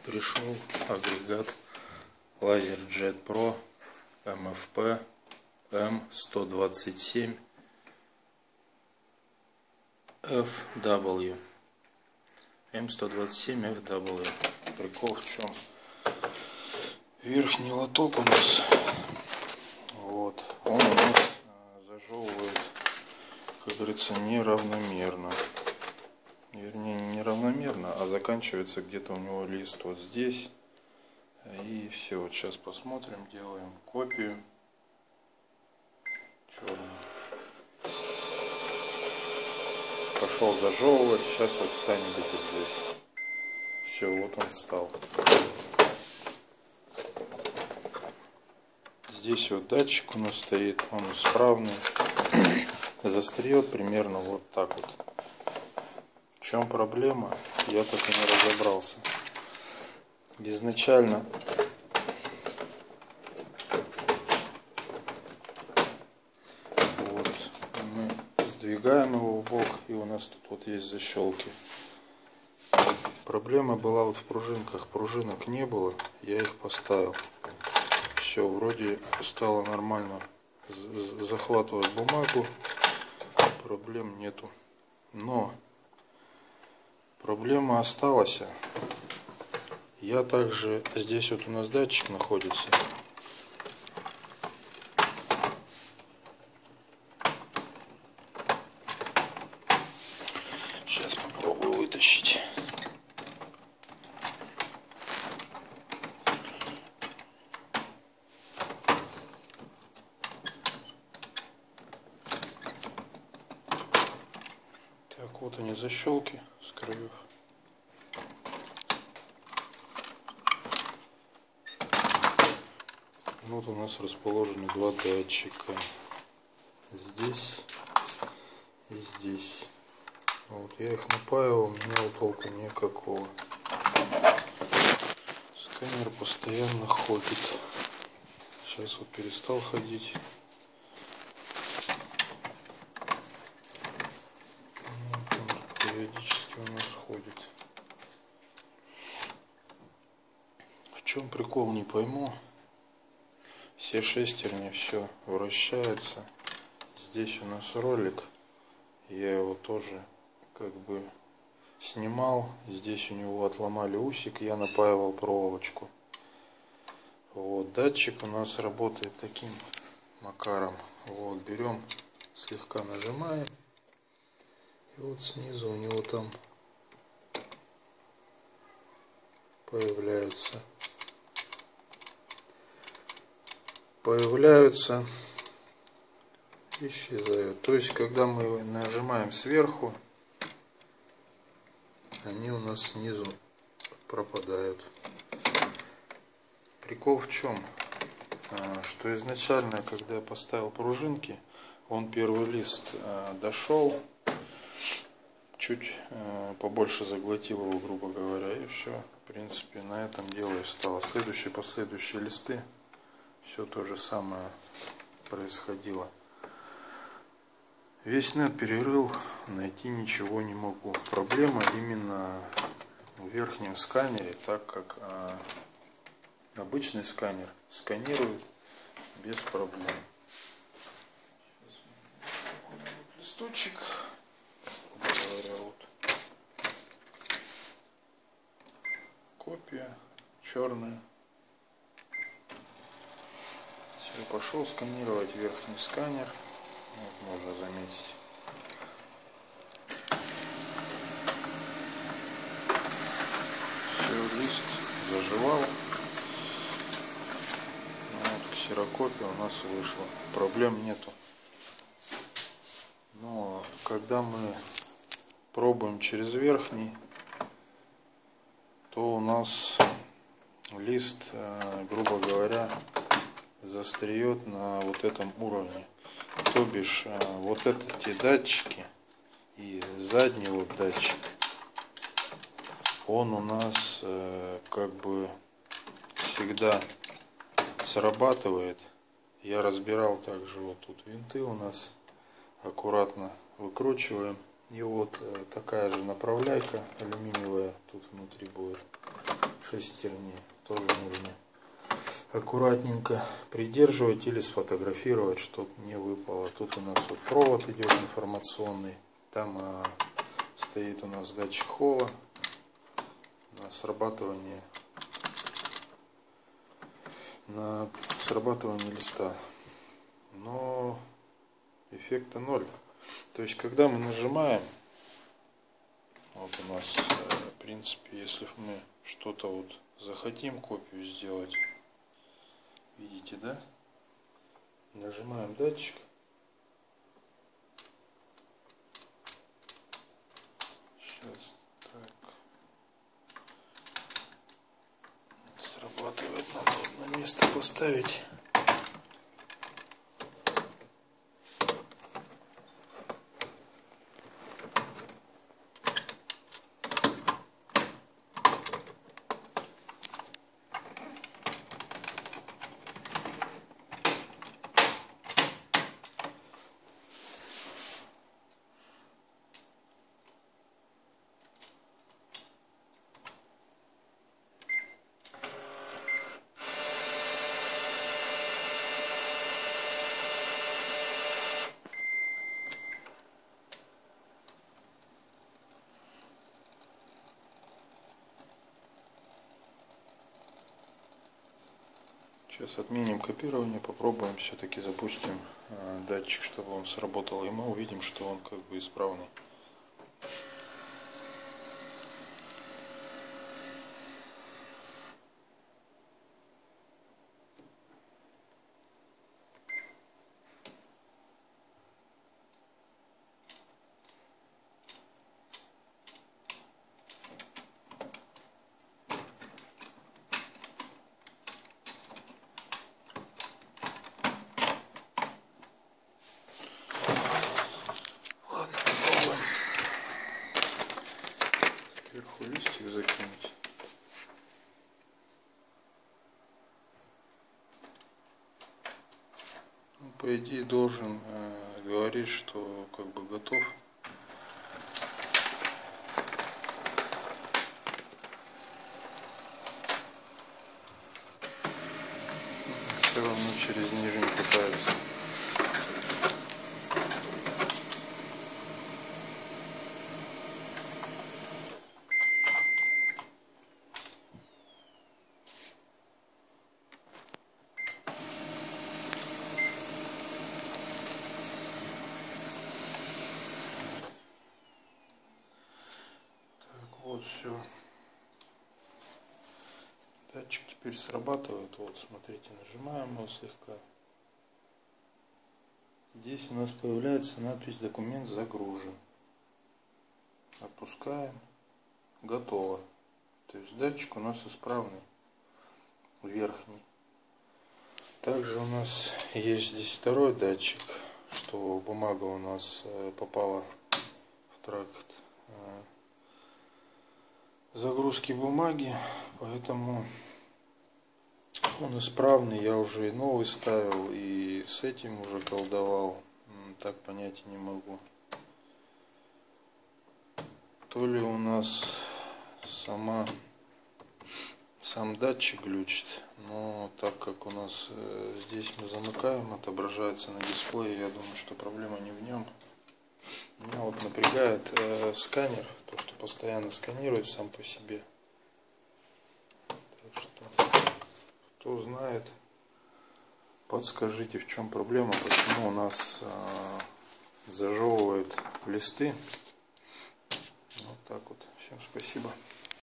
пришел агрегат LaserJet Pro MFP M127 FW. M127 FW. Прикол в чем? Верхний лоток у нас, вот, он у нас зажевывает, как говорится, неравномерно. Вернее, не неравномерно, а заканчивается где-то у него лист вот здесь. И все, вот сейчас посмотрим, делаем копию. Черный. Пошел зажевывать, сейчас вот станет где-то здесь. Все, вот он стал. Здесь вот датчик у нас стоит, он исправный. Застреет примерно вот так вот. В чем проблема, я так и не разобрался. Изначально вот мы сдвигаем его в бок, и у нас тут вот есть защелки. Проблема была вот в пружинках. Пружинок не было, я их поставил. Все, вроде стало нормально захватывать бумагу, проблем нету. Но проблема осталась. Я также, здесь вот у нас датчик находится. Сейчас попробую вытащить. Так, вот они защелки с краев. Вот у нас расположены два датчика. Здесь и здесь. Вот я их напаивал, не имел толку никакого. Сканер постоянно ходит. Сейчас вот перестал ходить. Вот он периодически у нас ходит. В чем прикол, не пойму. Все шестерни, все вращается. Здесь у нас ролик. Я его тоже как бы снимал. Здесь у него отломали усик. Я напаивал проволочку. Вот, датчик у нас работает таким макаром. Вот, берем, слегка нажимаем. И вот снизу у него там появляются исчезают. То есть, когда мы нажимаем сверху, они у нас снизу пропадают. Прикол в чем? Что изначально, когда я поставил пружинки, он первый лист дошел, чуть побольше заглотил его, грубо говоря, и все. В принципе, на этом дело и встало. Последующие листы, все то же самое происходило. Весь нет перерыл, найти ничего не могу. Проблема именно в верхнем сканере, так как обычный сканер сканирует без проблем. Листочек, говоря, вот копия черная. Все, пошел сканировать верхний сканер. Вот, можно заметить. Все, лист заживал. Вот, ксерокопия у нас вышла. Проблем нету. Но когда мы пробуем через верхний, то у нас лист, грубо говоря, застреет на вот этом уровне. То бишь, вот эти датчики и задний вот датчик, он у нас как бы всегда срабатывает. Я разбирал также вот тут винты у нас, аккуратно выкручиваем. И вот такая же направляйка алюминиевая тут внутри будет, шестерни. Тоже нужно аккуратненько придерживать или сфотографировать, чтобы не выпало. Тут у нас вот провод идет информационный. Там стоит у нас датчик холла на срабатывание листа. Но эффекта ноль. То есть когда мы нажимаем, вот у нас в принципе, если мы что-то вот захотим копию сделать, видите, да? Нажимаем датчик. Сейчас так. Срабатывает, надо вот на место поставить. Сейчас отменим копирование, попробуем все-таки запустим датчик, чтобы он сработал, и мы увидим, что он как бы исправный. Сверху листик закинуть. Ну, по идее должен говорить, что как бы готов. Все равно через нижний пытается. Вот все. Датчик теперь срабатывает. Вот смотрите, нажимаем его слегка. Здесь у нас появляется надпись «Документ загружен». Опускаем. Готово. То есть датчик у нас исправный. Верхний. Также у нас есть здесь второй датчик, что бумага у нас попала в тракт загрузки бумаги, поэтому он исправный. Я уже и новый ставил, и с этим уже колдовал, так понять не могу. То ли у нас сам датчик глючит, но так как у нас здесь мы замыкаем, отображается на дисплее, я думаю, что проблема не в нем. Меня вот напрягает сканер, то что постоянно сканирует сам по себе. Так что, кто знает, подскажите, в чем проблема, почему у нас зажевывает листы. Вот так вот. Всем спасибо.